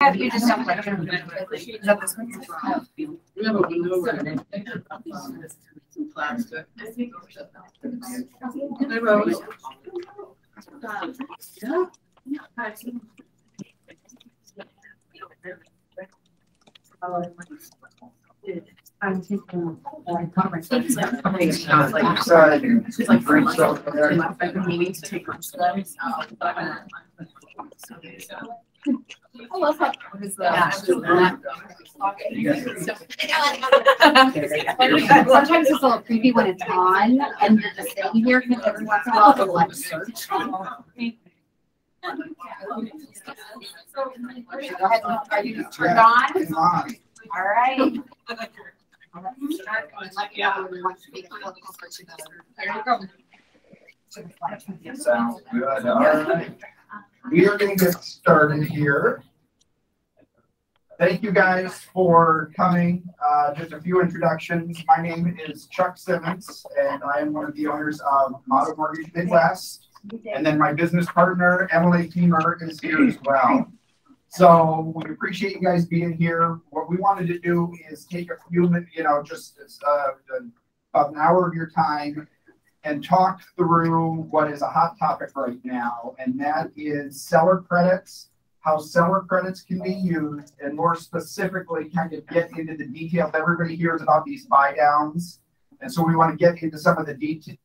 Have you just don't like is that this one? We have a window where some plastic. I'm taking She's like meeting to take lunch to them. I love how sometimes it's a little creepy when it's on and you're just sitting here because every once in a while it'll like search. Go ahead. Are you turned on? All right. Sounds good. All right. We are going to get started here. Thank you guys for coming. Just a few introductions. My name is Chuck Simmons, and I am one of the owners of Motto Mortgage Midwest. And then my business partner, Emily Hemer, is here as well. So we appreciate you guys being here. What we wanted to do is take a few minutes, just about an hour of your time and talk through what is a hot topic right now, and that is seller credits, how seller credits can be used, and more specifically kind of get into the details. Everybody hears about these buy downs, and so we want to get into some of the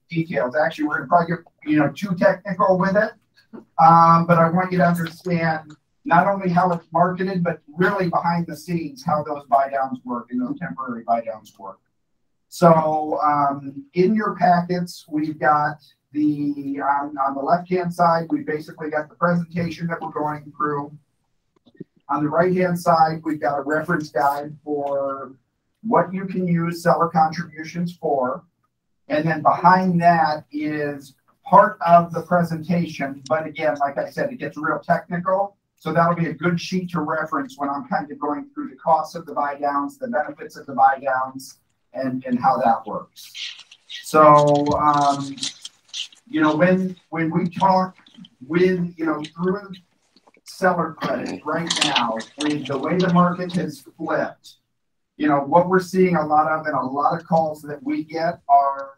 details. Actually, we're going to probably get too technical with it, but I want you to understand not only how it's marketed, but really behind the scenes how those buy downs work and those temporary buy downs work. So in your packets, we've got on the left-hand side, we basically got the presentation that we're going through. On the right-hand side, we've got a reference guide for what you can use seller contributions for. And then behind that is part of the presentation. But again, like I said, it gets real technical. So that'll be a good sheet to reference when I'm kind of going through the costs of the buy downs, the benefits of the buy downs, and how that works. So, when we talk with, through seller credit right now, with the way the market has flipped, what we're seeing a lot of, and a lot of calls that we get are,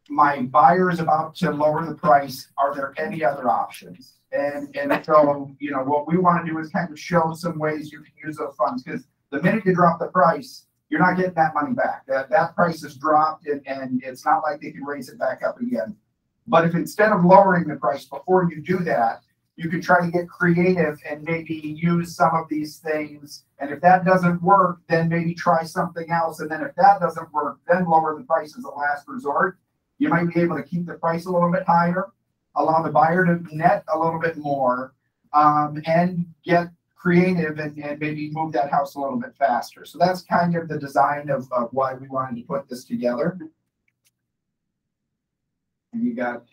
my buyer is about to lower the price. Are there any other options? And so, what we want to do is kind of show some ways you can use those funds, because the minute you drop the price, you're not getting that money back. That price has dropped, and it's not like they can raise it back up again. But if instead of lowering the price before you do that, you can try to get creative and maybe use some of these things. And if that doesn't work, then maybe try something else. And then if that doesn't work, then lower the price as a last resort. You might be able to keep the price a little bit higher, allow the buyer to net a little bit more, and get creative and maybe move that house a little bit faster. So that's kind of the design of why we wanted to put this together. And you got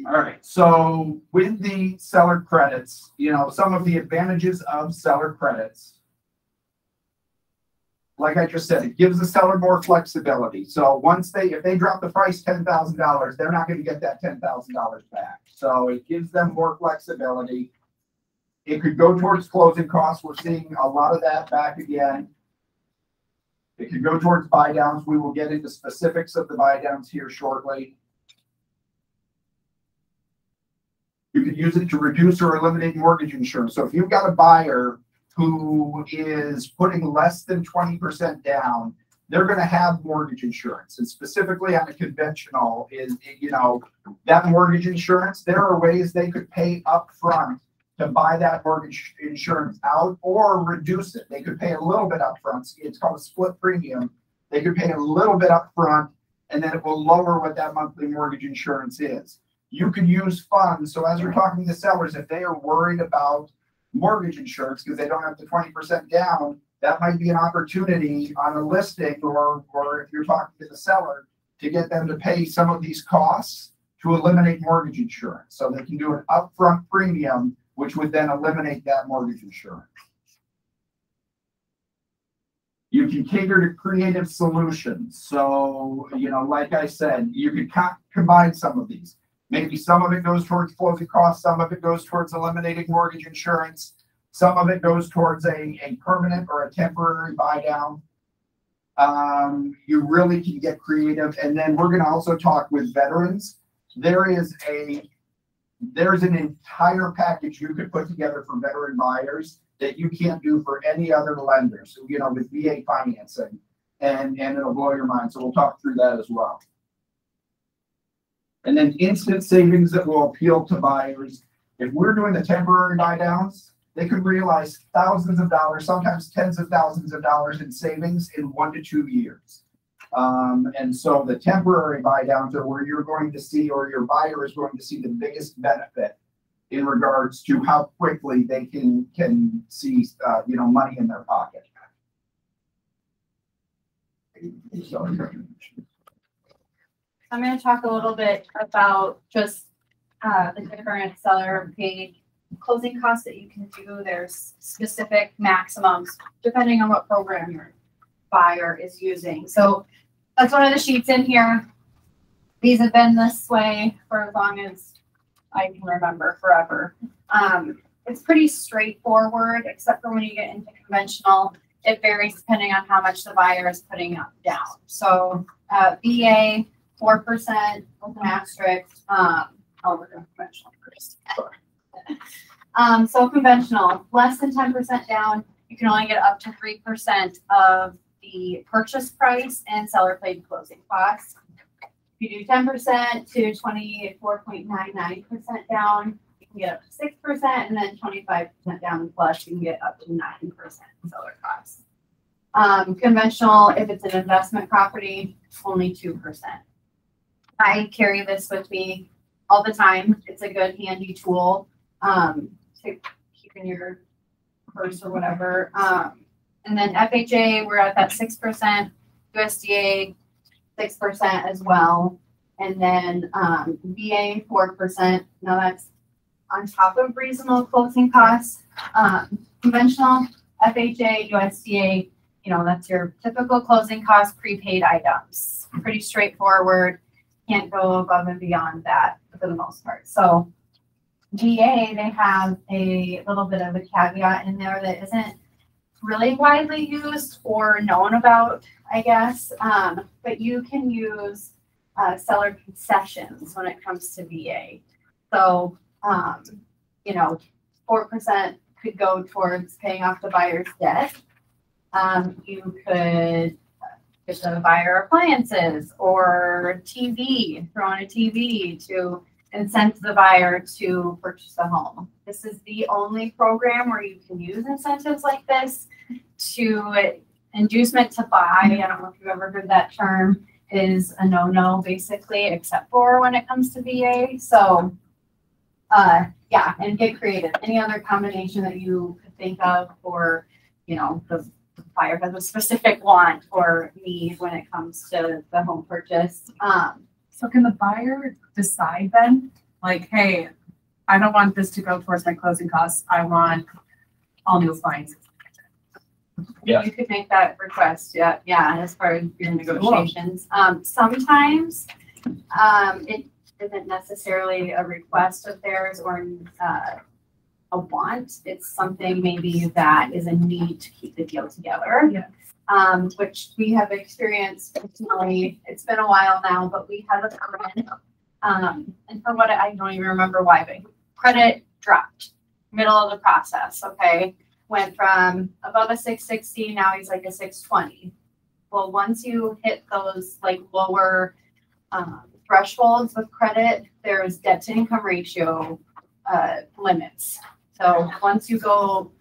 all right, so with the seller credits, some of the advantages of seller credits, like I just said, it gives the seller more flexibility. So if they drop the price $10,000, they're not going to get that $10,000 back. So it gives them more flexibility. It could go towards closing costs. We're seeing a lot of that back again. It could go towards buy downs. We will get into specifics of the buy downs here shortly. You could use it to reduce or eliminate mortgage insurance. So if you've got a buyer who is putting less than 20% down, they're going to have mortgage insurance. And specifically on a conventional is, that mortgage insurance, there are ways they could pay up front to buy that mortgage insurance out or reduce it. They could pay a little bit up front. It's called a split premium. They could pay a little bit up front, and then it will lower what that monthly mortgage insurance is. You could use funds. So as you're talking to sellers, if they are worried about mortgage insurance because they don't have the 20% down, that might be an opportunity on a listing, or if you're talking to the seller, to get them to pay some of these costs to eliminate mortgage insurance. So they can do an upfront premium, which would then eliminate that mortgage insurance. You can cater to creative solutions. So, like I said, you could combine some of these. Maybe some of it goes towards closing costs, some of it goes towards eliminating mortgage insurance, some of it goes towards a permanent or a temporary buy down. You really can get creative. And then we're going to also talk with veterans. There's an entire package you could put together for veteran buyers that you can't do for any other lender. So, with VA financing, and it'll blow your mind. So we'll talk through that as well. And then instant savings that will appeal to buyers. If we're doing the temporary buy downs, they could realize thousands of dollars, sometimes tens of thousands of dollars in savings in 1 to 2 years. And so the temporary buy downs are where you're going to see, or your buyer is going to see, the biggest benefit in regards to how quickly they can see, money in their pocket. So, I'm going to talk a little bit about just the different seller paid closing costs that you can do. There's specific maximums depending on what program your buyer is using. So that's one of the sheets in here. These have been this way for as long as I can remember, forever. It's pretty straightforward, except for when you get into conventional, it varies depending on how much the buyer is putting up down. So VA, 4% with an asterisk. I'll work on conventional first. So conventional, less than 10% down, you can only get up to 3% of the purchase price and seller paid closing costs. If you do 10% to 24.99% down, you can get up to 6%, and then 25% down plus, you can get up to 9% seller costs. Conventional, if it's an investment property, only 2%. I carry this with me all the time. It's a good handy tool to keep in your purse or whatever. And then FHA, we're at that 6%, USDA 6% as well. And then VA 4%. Now that's on top of reasonable closing costs. Conventional, FHA, USDA, that's your typical closing cost prepaid items. Pretty straightforward. Can't go above and beyond that for the most part. So VA, they have a little bit of a caveat in there that isn't really widely used or known about, I guess. But you can use seller concessions when it comes to VA. So, 4% could go towards paying off the buyer's debt. You could get the buyer appliances or TV, throw on a TV to incent the buyer to purchase a home. This is the only program where you can use incentives like this to inducement to buy. I don't know if you've ever heard that term, is a no-no basically, except for when it comes to VA. So yeah, and get creative. Any other combination that you could think of, or the buyer has a specific want or need when it comes to the home purchase. So can the buyer decide then, like, hey, I don't want this to go towards my closing costs. I want all new appliances. Yeah. You could make that request. Yeah. As far as your negotiations. Sometimes it isn't necessarily a request of theirs or a want. It's something maybe that is a need to keep the deal together. Yeah. Which we have experienced personally. It's been a while now, but we had a friend, and for what I don't even remember why, but credit dropped middle of the process. Okay, went from above a 660, now he's like a 620. Well, once you hit those like lower thresholds with credit, there's debt to income ratio limits. So once you go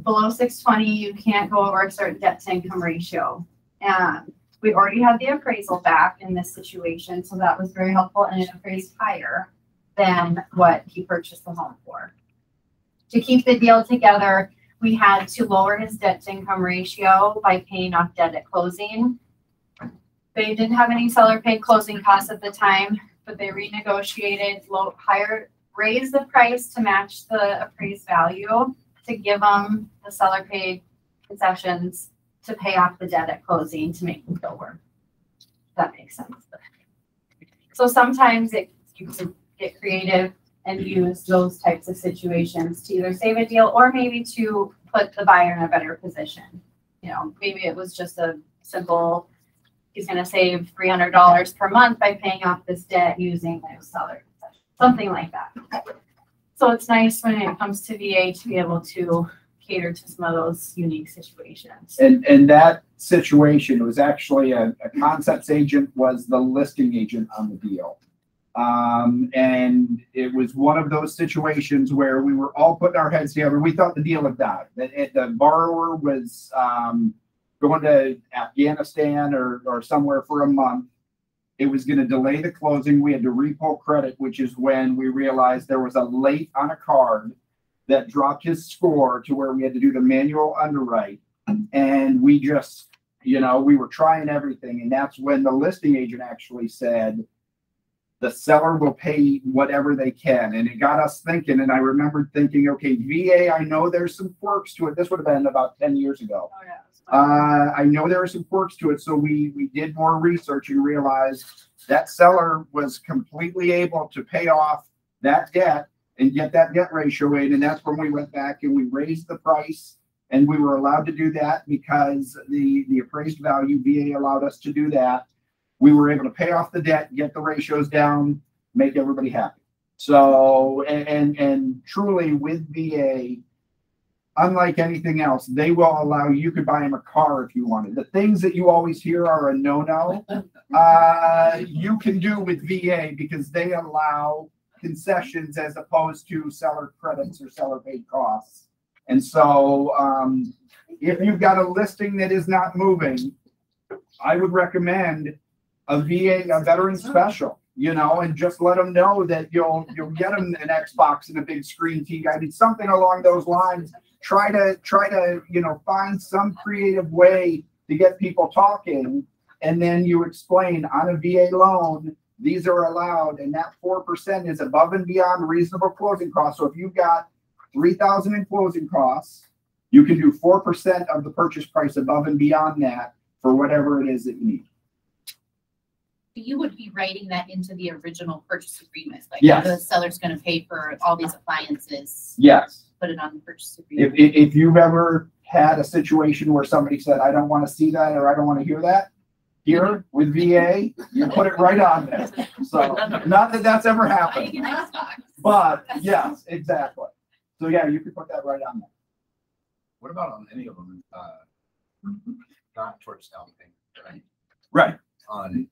below 620, you can't go over a certain debt to income ratio. And we already had the appraisal back in this situation, so that was very helpful, and it appraised higher than what he purchased the home for. To keep the deal together, we had to lower his debt to income ratio by paying off debt at closing. They didn't have any seller paid closing costs at the time, but they renegotiated raised the price to match the appraised value, to give them the seller paid concessions to pay off the debt at closing to make the deal work. If that makes sense. So sometimes you can get creative and use those types of situations to either save a deal or maybe to put the buyer in a better position. You know, maybe it was just a simple, he's going to save $300 per month by paying off this debt using those seller concessions, something like that. So it's nice when it comes to VA to be able to cater to some of those unique situations. And that situation was actually a concepts agent was the listing agent on the deal. And it was one of those situations where we were all putting our heads together. We thought the deal had died. The borrower was going to Afghanistan or somewhere for a month. It was going to delay the closing. We had to repo credit, which is when we realized there was a late on a card that dropped his score to where we had to do the manual underwrite. And we just, you know, we were trying everything. And that's when the listing agent actually said, the seller will pay whatever they can. And it got us thinking. And I remembered thinking, okay, VA, I know there's some quirks to it. This would have been about 10 years ago. Oh, yeah. I know there are some quirks to it. So we did more research and realized that seller was completely able to pay off that debt and get that debt ratio in. And that's when we went back and we raised the price, and we were allowed to do that because the appraised value, VA allowed us to do that. We were able to pay off the debt, get the ratios down, make everybody happy. So, and truly with VA, unlike anything else, they will allow you could buy them a car if you wanted. The things that you always hear are a no-no, you can do with VA because they allow concessions as opposed to seller credits or seller paid costs. And so if you've got a listing that is not moving, I would recommend a VA, a veteran special, you know, and just let them know that you'll get them an Xbox and a big screen TV. I mean, something along those lines. Try to, you know, find some creative way to get people talking. And then you explain on a VA loan, these are allowed. And that 4% is above and beyond reasonable closing costs. So if you've got $3,000 in closing costs, you can do 4% of the purchase price above and beyond that for whatever it is that you need. You would be writing that into the original purchase agreement, like yes. The seller's going to pay for all these appliances. Yes. Put it on the purchase agreement. If you've ever had a situation where somebody said, I don't want to see that or I don't want to hear that, here with VA, you put it right on there. So not that that's ever happened, but yes, exactly. So yeah, you can put that right on there. What about on any of them? Not towards down payment, right? Right. On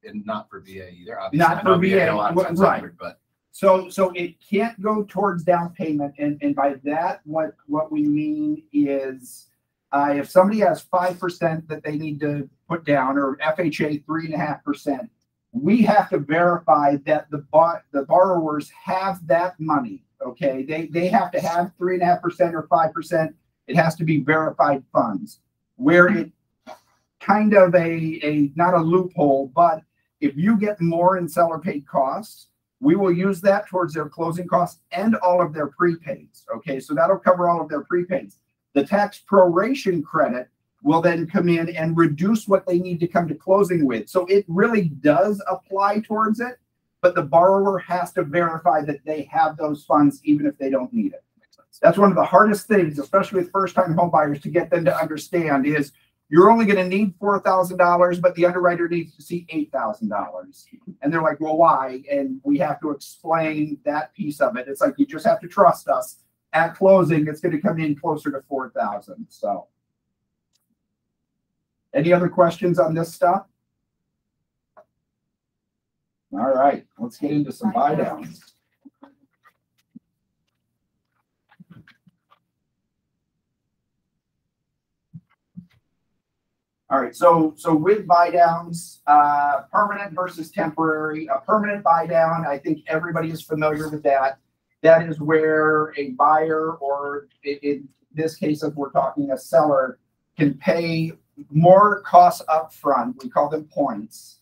and not for VA either. Obviously, not for VA, right? But so it can't go towards down payment, and by that what we mean is if somebody has 5% that they need to put down, or FHA 3.5%, we have to verify that the borrowers have that money. Okay, they have to have 3.5% or 5%. It has to be verified funds. Where it kind of a not a loophole, but if you get more in seller paid costs, we will use that towards their closing costs and all of their prepaids. Okay, so that'll cover all of their prepaids. The tax proration credit will then come in and reduce what they need to come to closing with. So it really does apply towards it, but the borrower has to verify that they have those funds even if they don't need it. That's one of the hardest things, especially with first-time home buyers, to get them to understand is you're only going to need $4,000, but the underwriter needs to see $8,000. And they're like, well, why? And we have to explain that piece of it. It's like, you just have to trust us. At closing, it's going to come in closer to $4,000. So any other questions on this stuff? All right, let's get into some buy downs. All right, so with buy downs, permanent versus temporary. A permanent buy down, I think everybody is familiar with that. That is where a buyer, or in this case, if we're talking a seller, can pay more costs up front. We call them points,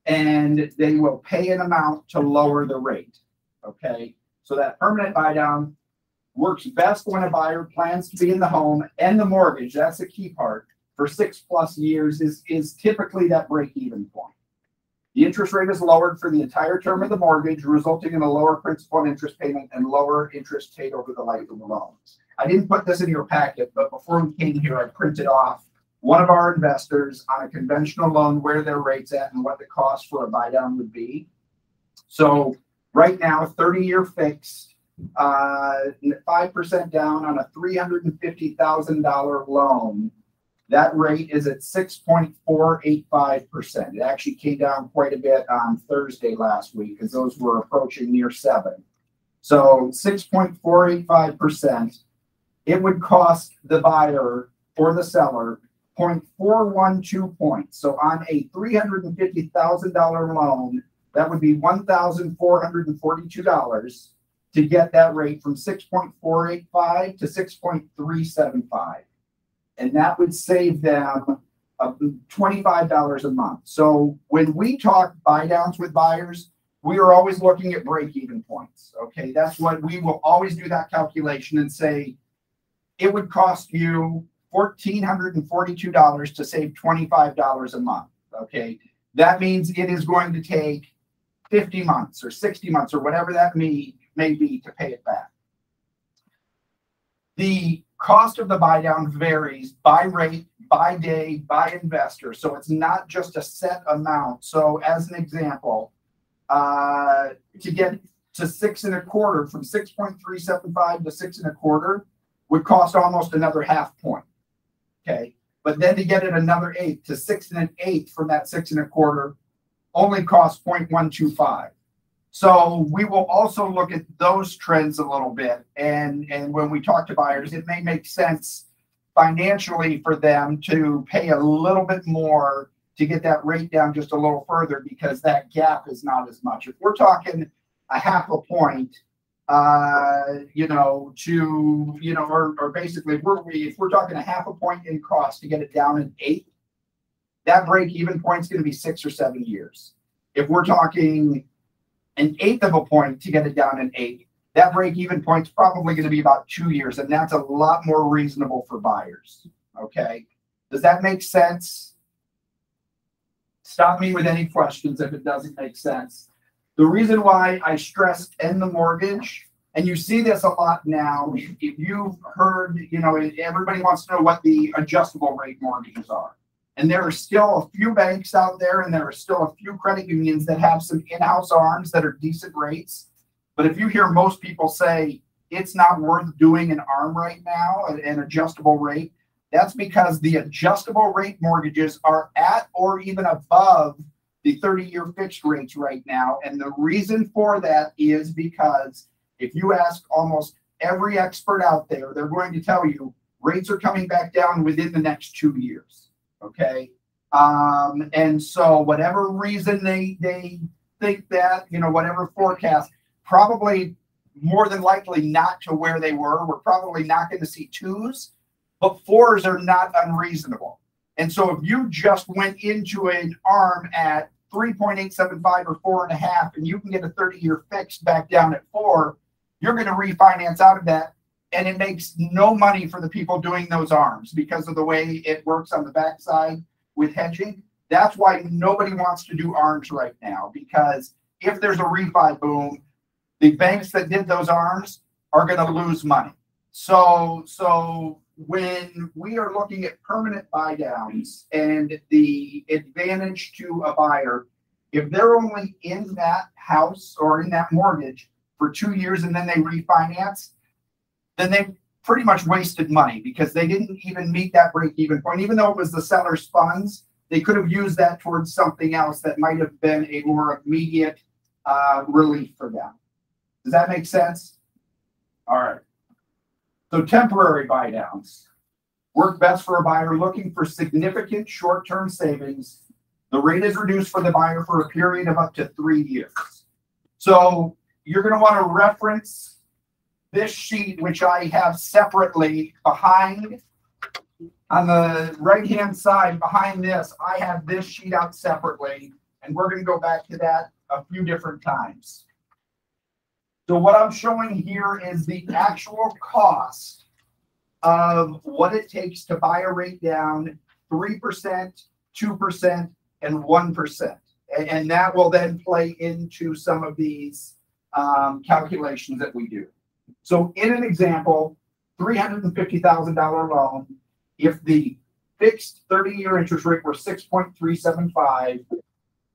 and they will pay an amount to lower the rate. Okay, so that permanent buy down, works best when a buyer plans to be in the home and the mortgage, that's the key part, for 6+ years is typically that break-even point. The interest rate is lowered for the entire term of the mortgage, resulting in a lower principal and interest payment and lower interest paid over the life of the loan. I didn't put this in your packet, but before we came here, I printed off one of our investors on a conventional loan where their rate's at and what the cost for a buy down would be. So right now, 30-year fixed, 5% down on a $350,000 loan. That rate is at 6.485%. It actually came down quite a bit on Thursday last week because those were approaching near 7. So 6.485%. It would cost the buyer or the seller 0.412 points. So on a $350,000 loan, that would be $1,442 to get that rate from 6.485 to 6.375. And that would save them $25 a month. So when we talk buy downs with buyers, we are always looking at break-even points. Okay, that's what we will always do, that calculation and say it would cost you $1,442 to save $25 a month. Okay, that means it is going to take 50 months or 60 months or whatever that may be to pay it back. The cost of the buy down varies by rate, by day, by investor. So it's not just a set amount. So as an example, to get to 6.25, from 6.375 to 6.25 would cost almost another half point. Okay. But then to get it another 8 to 6 1/8 from that 6.25 only costs 0.125. So we will also look at those trends a little bit. And when we talk to buyers, it may make sense financially for them to pay a little bit more to get that rate down just a little further because that gap is not as much. If we're talking a half a point, or basically if we're talking a half a point in cost to get it down an 8, that break-even point is going to be 6 or 7 years. If we're talking an 1/8 of a point to get it down an 8, that break-even point is probably going to be about 2 years, and that's a lot more reasonable for buyers. Okay, does that make sense? Stop me with any questions if it doesn't make sense. The reason why I stressed end the mortgage, and you see this a lot now, if you've heard, everybody wants to know what the adjustable rate mortgages are. And there are still a few banks out there, and there are still a few credit unions that have some in-house arms that are decent rates. But if you hear most people say it's not worth doing an arm right now, an adjustable rate, that's because the adjustable rate mortgages are at or even above the 30-year fixed rates right now. And the reason for that is because if you ask almost every expert out there, they're going to tell you rates are coming back down within the next 2 years. Okay. And so whatever reason they think that, whatever forecast, probably more than likely not to where they were. We're probably not going to see 2s, but 4s are not unreasonable. And so if you just went into an arm at 3.875 or 4.5, and you can get a 30-year fixed back down at 4, you're going to refinance out of that. And it makes no money for the people doing those arms because of the way it works on the backside with hedging. That's why nobody wants to do arms right now, because if there's a refi boom, the banks that did those arms are going to lose money. So when we are looking at permanent buy downs and the advantage to a buyer, if they're only in that house or in that mortgage for 2 years and then they refinance, then they pretty much wasted money because they didn't even meet that break-even point. Even though it was the seller's funds, they could have used that towards something else that might have been a more immediate relief for them. Does that make sense? All right. So temporary buy downs work best for a buyer looking for significant short-term savings. The rate is reduced for the buyer for a period of up to 3 years. So you're going to want to reference this sheet, which I have separately behind on the right-hand side behind this. I have this sheet out separately, and we're going to go back to that a few different times. So what I'm showing here is the actual cost of what it takes to buy a rate down 3%, 2%, and 1%. And that will then play into some of these calculations that we do. So in an example, $350,000 loan, if the fixed 30-year interest rate were 6.375,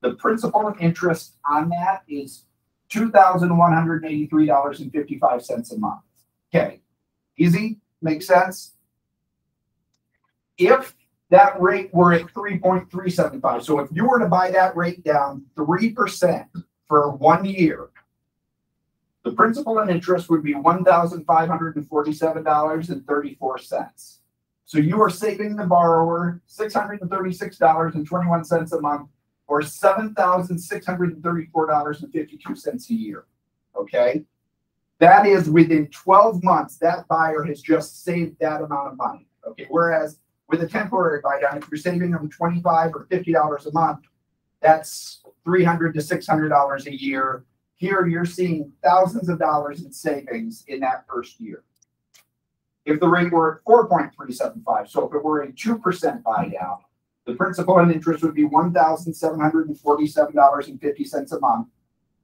the principal and interest on that is $2,183.55 a month. Okay, easy, makes sense? If that rate were at 3.375, so if you were to buy that rate down 3% for 1 year, the principal and interest would be $1,547.34. So you are saving the borrower $636.21 a month, or $7,634.52 a year. Okay, that is within 12 months. That buyer has just saved that amount of money. Okay, whereas with a temporary buy down, if you're saving them $25 or $50 a month, that's $300 to $600 a year. Here, you're seeing thousands of dollars in savings in that first year. If the rate were at 4.375, so if it were a 2% buy down, the principal and interest would be $1,747.50 a month,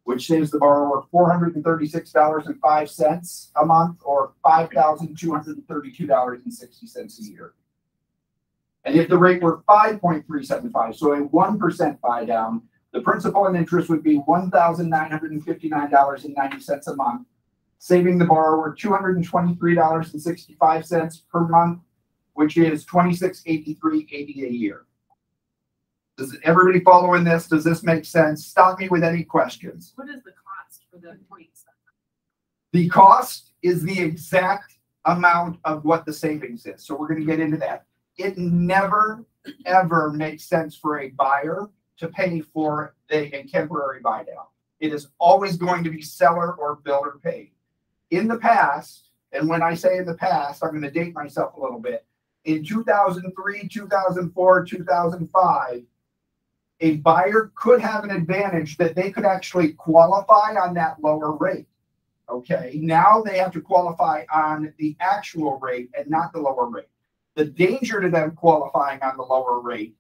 which saves the borrower $436.05 a month, or $5,232.60 a year. And if the rate were 5.375, so a 1% buy down, the principal and interest would be $1,959.90 a month, saving the borrower $223.65 per month, which is $2683.80 a year. Does everybody following this? Does this make sense? Stop me with any questions. What is the cost for the points? The cost is the exact amount of what the savings is. So we're going to get into that. It never, ever makes sense for a buyer to pay for a temporary buy down. It is always going to be seller or builder paid. In the past, and when I say in the past, I'm going to date myself a little bit. In 2003, 2004, 2005, a buyer could have an advantage that they could actually qualify on that lower rate. Okay, now they have to qualify on the actual rate and not the lower rate. The danger to them qualifying on the lower rate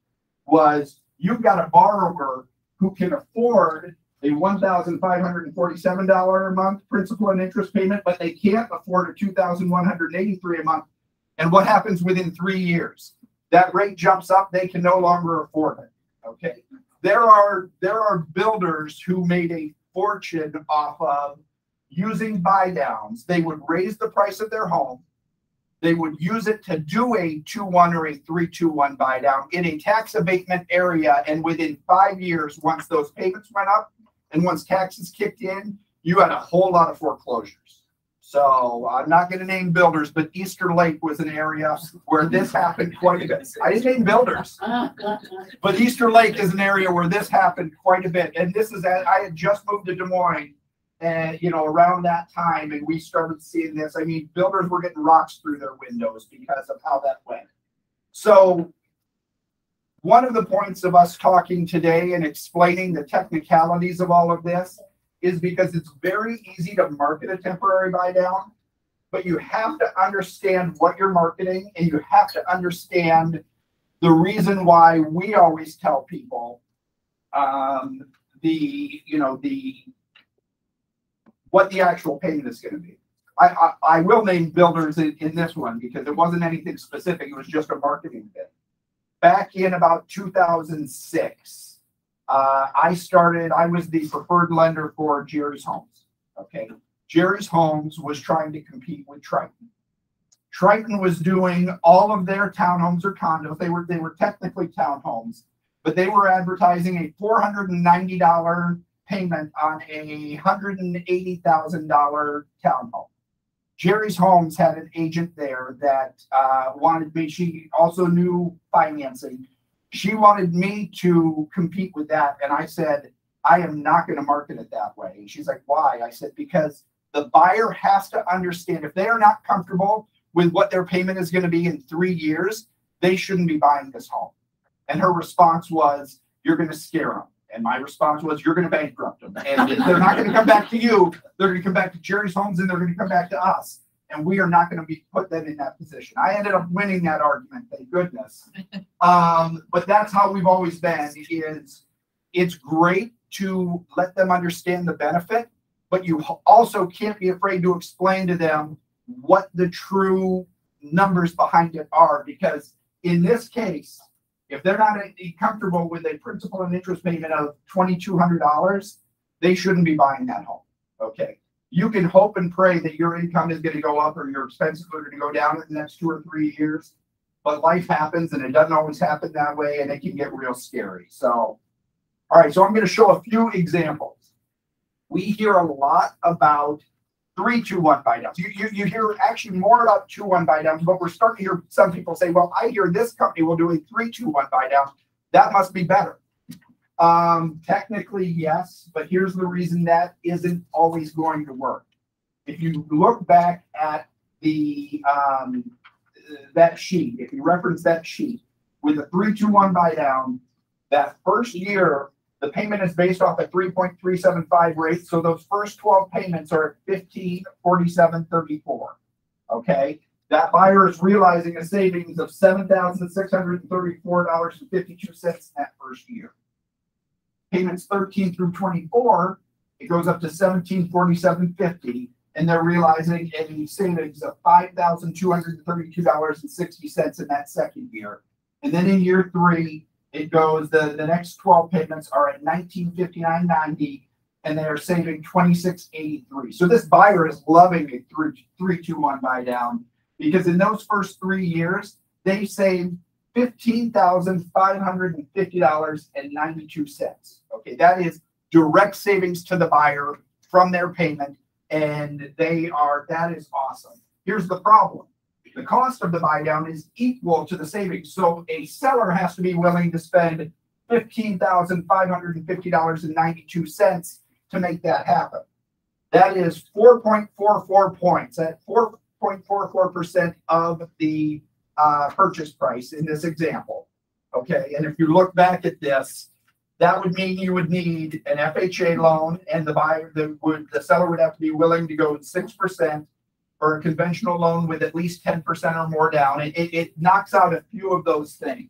was you've got a borrower who can afford a $1,547 a month principal and interest payment, but they can't afford a $2,183 a month. And what happens within 3 years? That rate jumps up, they can no longer afford it. Okay. There are builders who made a fortune off of using buy downs. They would raise the price of their home. They would use it to do a 2-1 or a 3-2-1 buy down in a tax abatement area. And within 5 years, once those payments went up and once taxes kicked in, you had a whole lot of foreclosures. So I'm not going to name builders, but Easter Lake was an area where this happened quite a bit. I didn't name builders, but Easter Lake is an area where this happened quite a bit. And this is, I had just moved to Des Moines, and around that time, and we started seeing this. I mean, builders were getting rocks through their windows because of how that went. So one of the points of us talking today and explaining the technicalities of all of this is because it's very easy to market a temporary buy down, but you have to understand what you're marketing, and you have to understand the reason why we always tell people what the actual payment is going to be. I will name builders in this one because it wasn't anything specific. It was just a marketing bit. Back in about 2006, I was the preferred lender for Jerry's Homes. Okay. Jerry's Homes was trying to compete with Triton. Triton was doing all of their townhomes or condos. They were technically townhomes, but they were advertising a $490 payment on a $180,000 townhome. Jerry's Homes had an agent there that wanted me. She also knew financing. She wanted me to compete with that. And I said, I am not going to market it that way. And she's like, why? I said, because the buyer has to understand if they are not comfortable with what their payment is going to be in 3 years, they shouldn't be buying this home. And her response was, you're going to scare them. And my response was, you're going to bankrupt them. And they're not going to come back to you. They're going to come back to Jerry's Homes and they're going to come back to us. And we are not going to be put them in that position. I ended up winning that argument, thank goodness. But that's how we've always been, is it's great to let them understand the benefit, but you also can't be afraid to explain to them what the true numbers behind it are. Because in this case, if they're not comfortable with a principal and interest payment of $2,200, they shouldn't be buying that home. Okay. You can hope and pray that your income is going to go up or your expenses are going to go down in the next 2 or 3 years. But life happens and it doesn't always happen that way, and it can get real scary. So, all right. So I'm going to show a few examples. We hear a lot about 3-2-1 buy downs. You hear actually more about 2-1 buy downs, but we're starting to hear some people say, well, I hear this company will do a 3-2-1 buy down. That must be better. Technically, yes, but here's the reason that isn't always going to work. If you look back at the that sheet, if you reference that sheet with a 3-2-1 buy down, that first year, the payment is based off a 3.375 rate. So those first 12 payments are at $1,547.34. Okay. That buyer is realizing a savings of $7,634.52 in that first year. Payments 13 through 24, it goes up to $1,747.50, and they're realizing a savings of $5,232.60 in that second year. And then in year 3, it goes, the next 12 payments are at $1,959.90, and they are saving $26.83. So this buyer is loving a 3-2-1 buy down, because in those first 3 years, they saved $15,550.92. Okay, that is direct savings to the buyer from their payment, and that is awesome. Here's the problem. The cost of the buy down is equal to the savings. So a seller has to be willing to spend $15,550.92 to make that happen. That is 4.44 points. At 4.44% of the purchase price in this example. Okay, and if you look back at this, that would mean you would need an FHA loan, and the seller would have to be willing to go 6%. Or a conventional loan with at least 10% or more down. It knocks out a few of those things.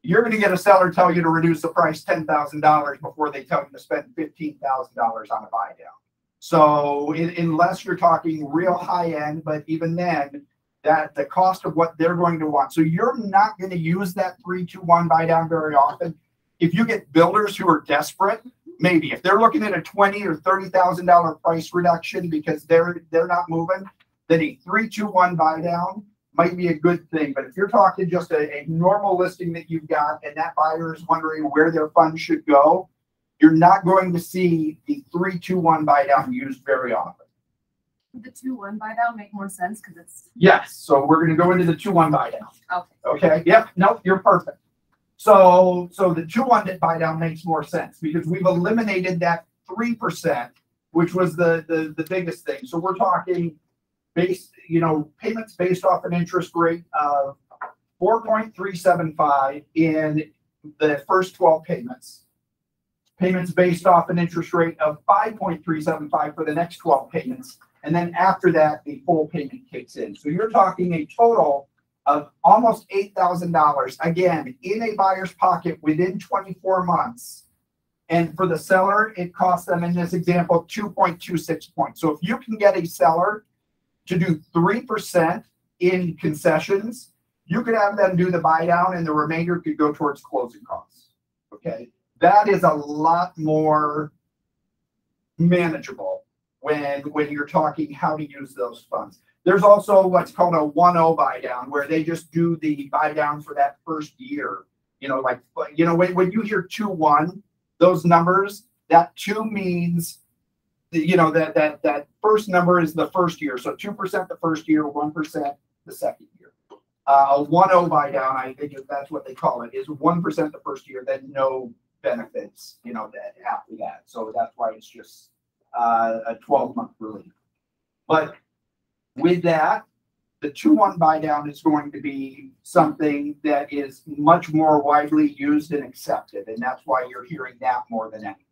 You're going to get a seller tell you to reduce the price $10,000 before they tell you to spend $15,000 on a buy down. So unless you're talking real high end, but even then, that the cost of what they're going to want. So you're not going to use that 3-2-1 buy down very often. If you get builders who are desperate, maybe if they're looking at a $20,000 or $30,000 price reduction because they're not moving, then a 3-2-1 buy down might be a good thing. But if you're talking just a normal listing that you've got and that buyer is wondering where their funds should go, you're not going to see the 3-2-1 buy down used very often. Would the 2-1 buy down make more sense because it's yes? So we're going to go into the 2-1 buy down. okay. Okay. Yep. Nope. You're perfect. So the 2-1 buy down makes more sense because we've eliminated that 3%, which was the biggest thing. So we're talking payments based off an interest rate of 4.375 in the first 12 payments. Payments based off an interest rate of 5.375 for the next 12 payments. And then after that, the full payment kicks in. So you're talking a total of almost $8,000, again, in a buyer's pocket within 24 months. And for the seller, it costs them, in this example, 2.26 points. So if you can get a seller to do 3% in concessions, you could have them do the buy down and the remainder could go towards closing costs. Okay. That is a lot more manageable when you're talking how to use those funds. There's also what's called a 1-0 buy down, where they just do the buy down for that first year. When you hear 2-1, those numbers, that 2 means, that first number is the first year. So 2% the first year, 1% the second year. A 1-0 buy down, I think that's what they call it, is 1% the first year, then no benefits, that after that. So that's why it's just a 12-month relief. But with that, the 2-1 buy down is going to be something that is much more widely used and accepted. And that's why you're hearing that more than anything.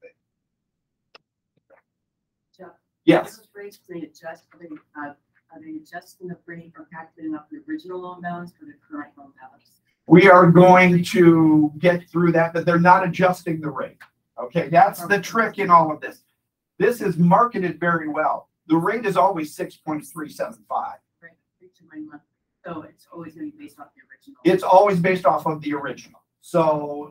Chuck, Yes. those rates, they adjust, are they adjusting the rate or calculating up the original loan balance for the current loan balance? We are going to get through that, but they're not adjusting the rate. Okay, that's the trick in all of this. This is marketed very well. The rate is always 6.375. Right, my month. So it's always going to be based off the original. It's always based off of the original. So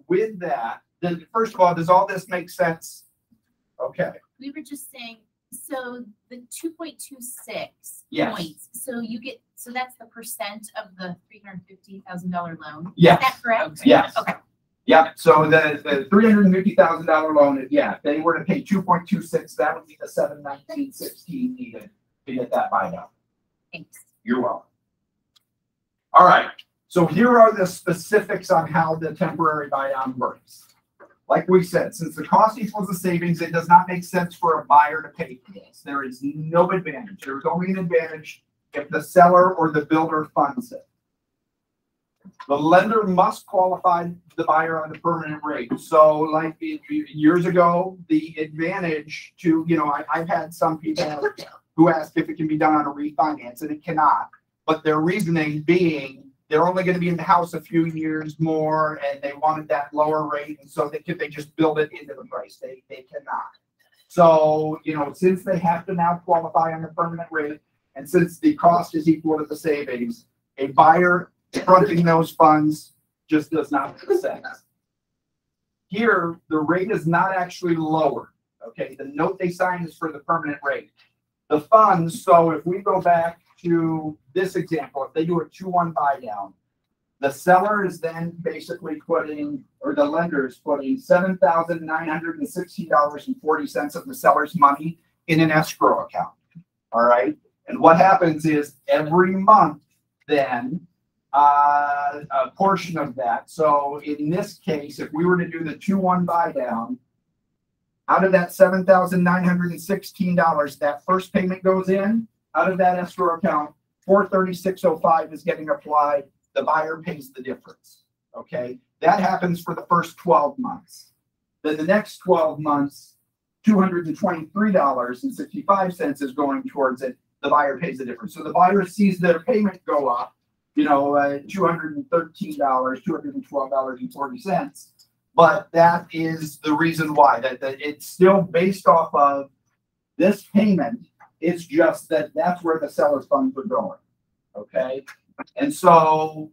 with that, then first of all, does all this make sense? Okay. We were just saying, so the 2.26 Yes. points, so that's the percent of the $350,000 loan? Yes. Is that correct? Yes. Okay. Yep. So the $350,000 loan, if they were to pay 2.26, that would be the 719.16 needed to get that buy down. Thanks. You're welcome. All right. So here are the specifics on how the temporary buy down works. Like we said, since the cost equals the savings, it does not make sense for a buyer to pay for this. There is no advantage. There is only an advantage if the seller or the builder funds it. The lender must qualify the buyer on the permanent rate. So like years ago, the advantage to, I've had some people who ask if it can be done on a refinance, and it cannot. But their reasoning being they're only going to be in the house a few years more, and they wanted that lower rate, and so they just build it into the price. They cannot. So, since they have to now qualify on the permanent rate, and since the cost is equal to the savings, a buyer fronting those funds just does not make sense. Here, the rate is not actually lowered. Okay, the note they sign is for the permanent rate. The funds, so if we go back to this example, if they do a 2-1 buy down, the seller is then basically putting, or the lender is putting $7,960.40 of the seller's money in an escrow account. All right. And what happens is every month, then a portion of that. So in this case, if we were to do the 2-1 buy down, out of that $7,916, that first payment goes in. Out of that escrow account, $436.05 is getting applied. The buyer pays the difference. Okay, that happens for the first 12 months. Then the next 12 months, $223.65 is going towards it. The buyer pays the difference. So the buyer sees their payment go up, $213, $212.40. But that is the reason why that it's still based off of this payment. It's just that that's where the seller's funds are going. Okay. And so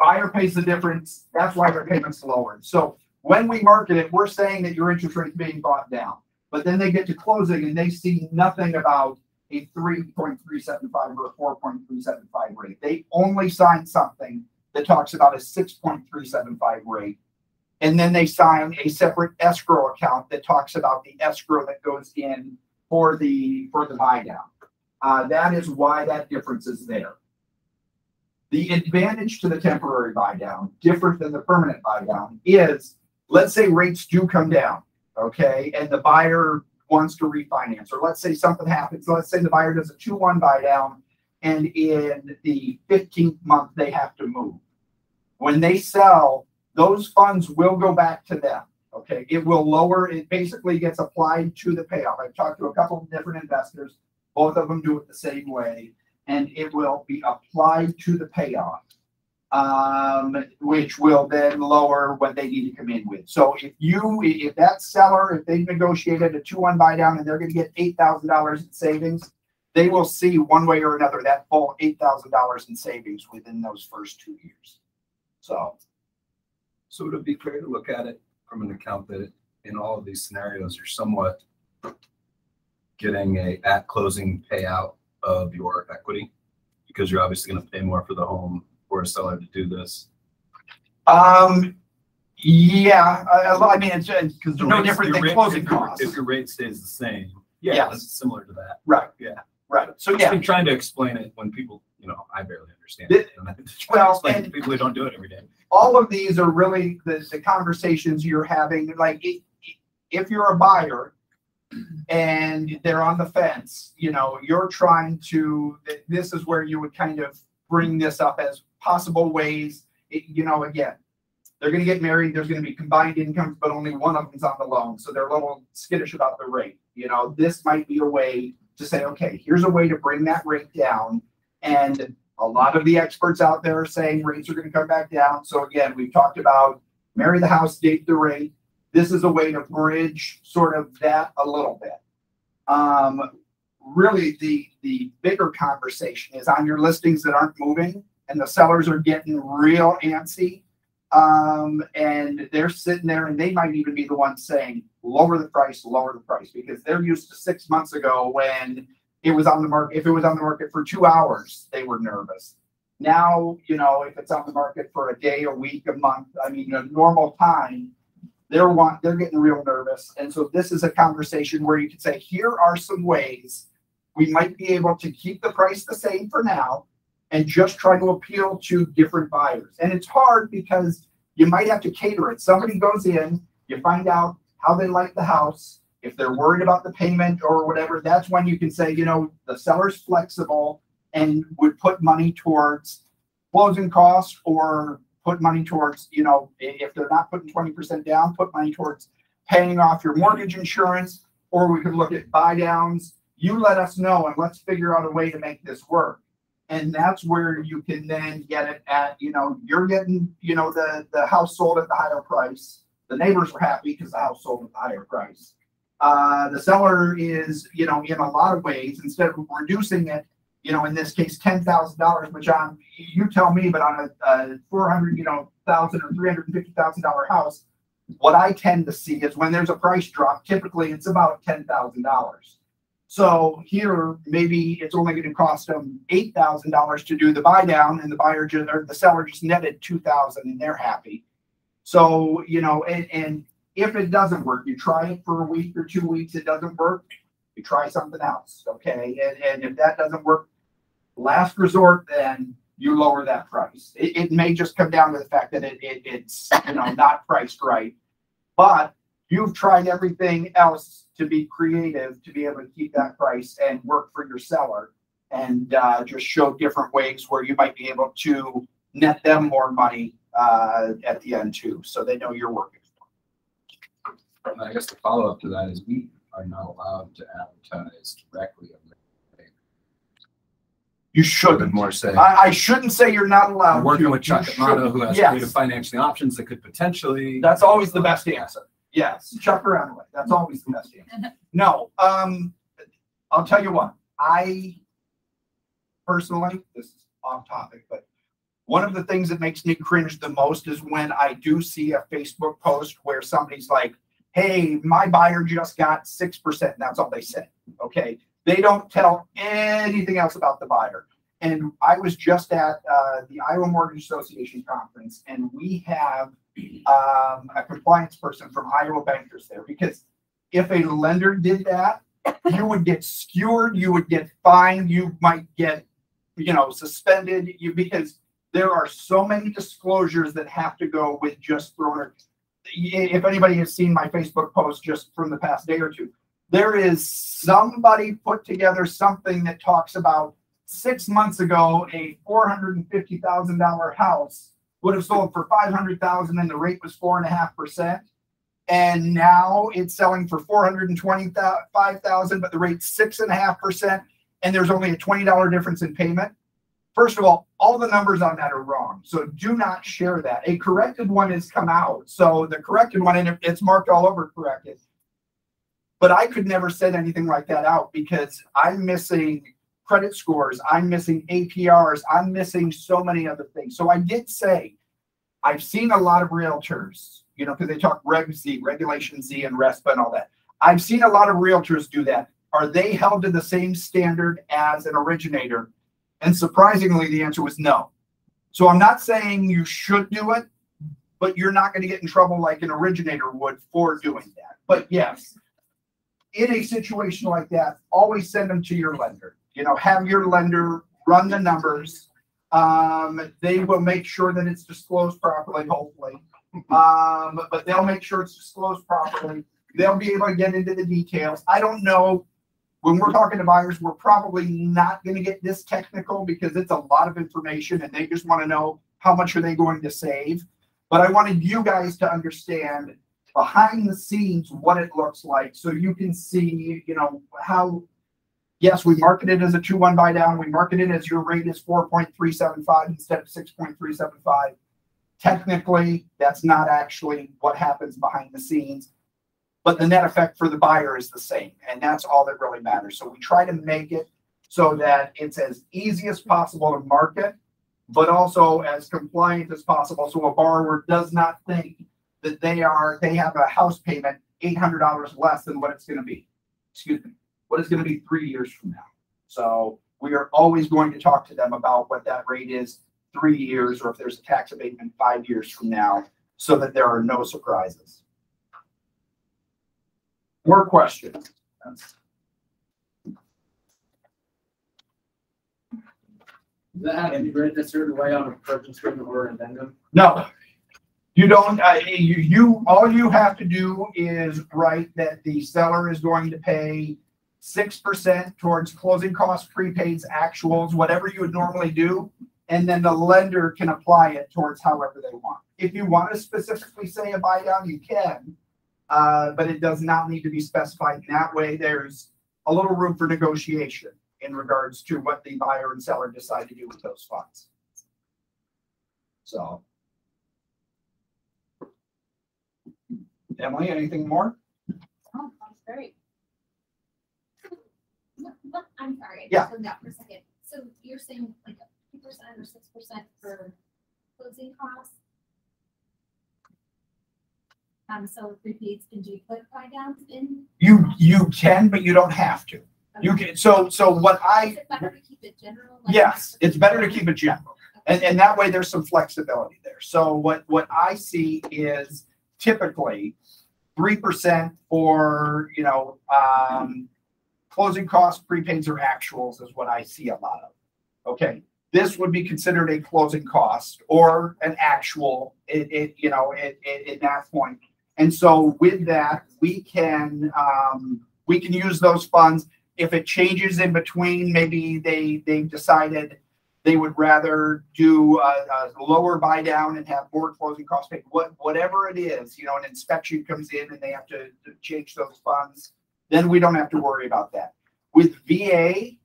buyer pays the difference. That's why their payment's lowered. So when we market it, we're saying that your interest rate is being brought down. But then they get to closing and they see nothing about a 3.375 or a 4.375 rate. They only sign something that talks about a 6.375 rate. And then they sign a separate escrow account that talks about the escrow that goes in for the buy down. That is why that difference is there. The advantage to the temporary buy down, different than the permanent buy down, is let's say rates do come down, okay, and the buyer wants to refinance, or let's say something happens. Let's say the buyer does a 2-1 buy down, and in the 15th month they have to move. When they sell, those funds will go back to them. Okay, it will lower. It basically gets applied to the payoff. I've talked to a couple of different investors. Both of them do it the same way, and it will be applied to the payoff, which will then lower what they need to come in with. So if that seller, if they've negotiated a 2-1 buy down and they're going to get $8,000 in savings, they will see one way or another that full $8,000 in savings within those first 2 years. So would it be fair to look at it from an account that in all of these scenarios, you're somewhat getting a at closing payout of your equity because you're obviously going to pay more for the home for a seller to do this? Yeah, I mean, it's because they're no different than closing costs. If your rate stays the same, it's similar to that. Right. Yeah. Right. So I've been trying to explain it when people, I barely understand it. And people who don't do it every day. All of these are really the conversations you're having. Like if you're a buyer, and they're on the fence, you know, you're trying to, this is where you would kind of bring this up as possible ways, you know, again, they're going to get married, there's going to be combined incomes, but only one of them's on the loan. So they're a little skittish about the rate. You know, this might be a way to say, okay, here's a way to bring that rate down. And a lot of the experts out there are saying rates are going to come back down. So again, we've talked about marry the house, date the rate. This is a way to bridge sort of that a little bit. Really, the bigger conversation is on your listings that aren't moving and the sellers are getting real antsy. And they're sitting there and they might even be the ones saying, lower the price, because they're used to 6 months ago when it was on the market. If it was on the market for 2 hours, they were nervous. Now, you know, if it's on the market for a day, a week, a month, I mean, a normal time, they're getting real nervous. And so this is a conversation where you can say, here are some ways we might be able to keep the price the same for now and just try to appeal to different buyers. And it's hard because you might have to cater it. Somebody goes in, you find out how they like the house. If they're worried about the payment or whatever, that's when you can say, you know, the seller's flexible and would put money towards closing costs or put money towards, you know, if they're not putting 20% down, put money towards paying off your mortgage insurance, or we could look at buy downs. You let us know and let's figure out a way to make this work. And that's where you can then get it at, you know, you're getting, you know, the house sold at the higher price. The neighbors are happy because the house sold at the higher price. The seller is, you know, in a lot of ways, instead of reducing it, you know, in this case, $10,000, which on, you tell me, but on a $400,000 or $350,000 house, what I tend to see is when there's a price drop, typically it's about $10,000. So here, maybe it's only going to cost them $8,000 to do the buy down, and the buyer just, or the seller just netted $2,000 and they're happy. So, you know, and if it doesn't work, you try it for a week or 2 weeks, it doesn't work, you try something else. Okay. And if that doesn't work, last resort, then you lower that price. It may just come down to the fact that it's, you know, not priced right, but you've tried everything else to be creative, to be able to keep that price and work for your seller, and just show different ways where you might be able to net them more money at the end too, so they know you're working. I guess the follow-up to that is we are not allowed to advertise directly on the You shouldn't. more say. I shouldn't say you're not allowed to. Working with Chuck Simmons, who has yes. creative financing options that could potentially. That's always the best answer. Yes, Chuck Emily. That's always the best answer. No, I'll tell you what. I personally, this is off topic, but one of the things that makes me cringe the most is when I do see a Facebook post where somebody's like, hey, my buyer just got 6%. That's all they say. Okay. They don't tell anything else about the buyer. And I was just at the Iowa Mortgage Association conference, and we have a compliance person from Iowa Bankers there, because if a lender did that, you would get skewered, you would get fined, you might get, you know, suspended, because there are so many disclosures that have to go with just throwing it. If anybody has seen my Facebook post just from the past day or two, there is somebody put together something that talks about 6 months ago, a $450,000 house would have sold for $500,000 and the rate was 4.5%. And now it's selling for $425,000, but the rate's 6.5%. And there's only a $20 difference in payment. First of all the numbers on that are wrong. So do not share that. A corrected one has come out. So the corrected one, and it's marked all over corrected. But I could never send anything like that out because I'm missing credit scores. I'm missing APRs. I'm missing so many other things. So I did say, I've seen a lot of realtors, you know, because they talk Reg Z, Regulation Z, and RESPA and all that. I've seen a lot of realtors do that. Are they held to the same standard as an originator? And surprisingly, the answer was no. So I'm not saying you should do it, but you're not going to get in trouble like an originator would for doing that. But yes, in a situation like that, always send them to your lender. You know, have your lender run the numbers. They will make sure that it's disclosed properly, hopefully. But they'll make sure it's disclosed properly. they'll be able to get into the details. I don't know. When we're talking to buyers, we're probably not going to get this technical because it's a lot of information and they just want to know how much are they going to save. But I wanted you guys to understand behind the scenes what it looks like so you can see, you know, how, yes, we market it as a 2-1 buy down. We market it as your rate is 4.375 instead of 6.375. Technically, that's not actually what happens behind the scenes. But the net effect for the buyer is the same, and that's all that really matters. So we try to make it so that it's as easy as possible to market, but also as compliant as possible, so a borrower does not think that they have a house payment $800 less than what it's going to be. Excuse me, what it's going to be 3 years from now. So we are always going to talk to them about what that rate is 3 years, or if there's a tax abatement 5 years from now, so that there are no surprises. More questions? Does that have to be written a certain way on a purchase agreement or an addendum? No, you don't. All you have to do is write that the seller is going to pay 6% towards closing costs, prepaids, actuals, whatever you would normally do, and then the lender can apply it towards however they want. If you want to specifically say a buy down, you can. But it does not need to be specified in that way. There's a little room for negotiation in regards to what the buyer and seller decide to do with those funds. So, Emily, anything more? Oh, that's great. I'm sorry. Yeah. Slow down for a second. So you're saying like 2% or 6% for closing costs? So prepaids, can you put buy downs in? You can, but you don't have to. Okay. You can. So what Is it better to keep it general? Like yes, it's better to keep it general, and that way there's some flexibility there. So what I see is typically 3% for closing costs, prepaids, or actuals is what I see a lot of. Okay, this would be considered a closing cost or an actual at that point. And so with that, we can use those funds. If it changes in between, maybe they've decided they would rather do a lower buy down and have more closing costs paid. Whatever it is, an inspection comes in and they have to change those funds, then we don't have to worry about that. With VA,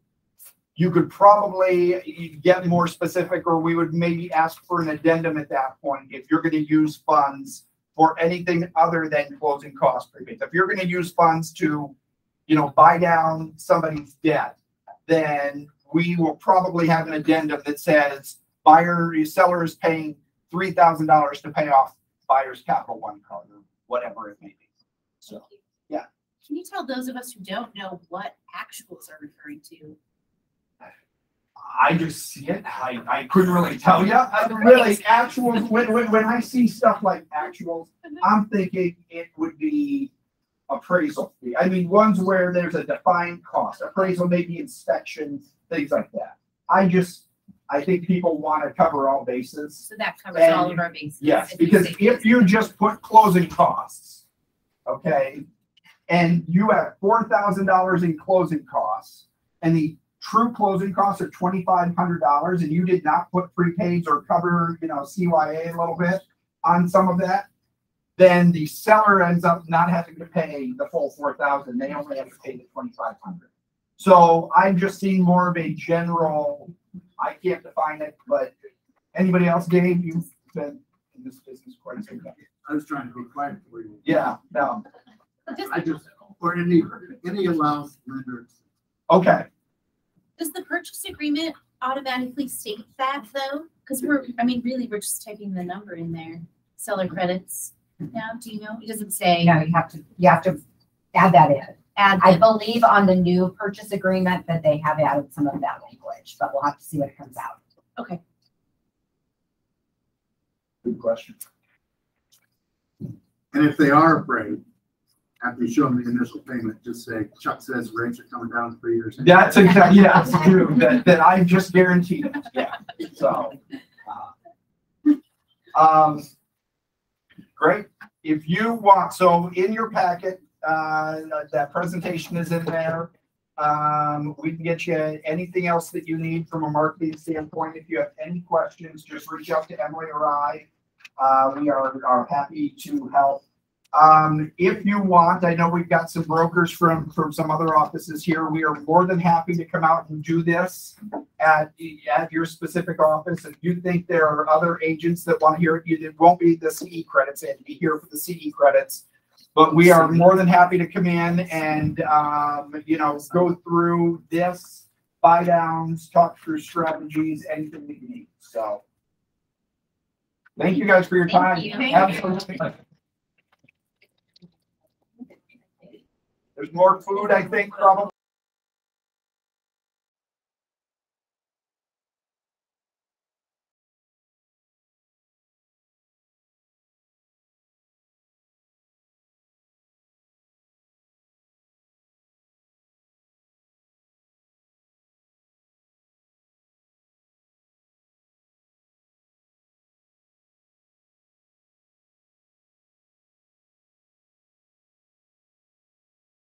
you could probably get more specific, or we would maybe ask for an addendum at that point if you're going to use funds for anything other than closing cost prepaid. If you're going to use funds to, buy down somebody's debt, then we will probably have an addendum that says seller is paying $3,000 to pay off buyer's Capital One card or whatever it may be. So, yeah. Can you tell those of us who don't know what actuals are referring to? I just see it. I couldn't really tell you. Really, actuals, when I see stuff like actuals, I'm thinking it would be appraisal fee. I mean, ones where there's a defined cost. Appraisal, maybe inspection, things like that. I think people want to cover all bases. So that covers all of our bases. Yes, because if you just put closing costs, okay, and you have $4,000 in closing costs, and the true closing costs are $2,500, and you did not put prepaids or cover, CYA a little bit on some of that, then the seller ends up not having to pay the full $4,000. They only have to pay the $2,500. So I'm just seeing more of a general. I can't define it, but anybody else, Dave? You've been in this business quite a bit. I was trying to be quiet for you. Yeah. No. Or any allowance lender. Okay. Does the purchase agreement automatically state that though? Because we're just typing the number in there. Seller credits. Now, do you know? It doesn't say. No, you have to add that in. Add I them. believe on the new purchase agreement that they have added some of that language, but we'll have to see what comes out. Okay. Good question. And if they are afraid, after you show them the initial payment, just say, Chuck says rates are coming down in 3 years. That's exactly, yes, true. That I just guaranteed it. Yeah. So, great. If you want, so in your packet, that presentation is in there. We can get you anything else that you need from a marketing standpoint. If you have any questions, just reach out to Emily or I. We are happy to help. If you want, I know we've got some brokers from some other offices here. We are more than happy to come out and do this at your specific office. If you think there are other agents that want to hear it, it won't be the CE credits. They have to be here for the CE credits. But we are more than happy to come in and, go through this, buy downs, talk through strategies, anything that you need. So thank you guys for your time. Absolutely. There's more food, I think, probably.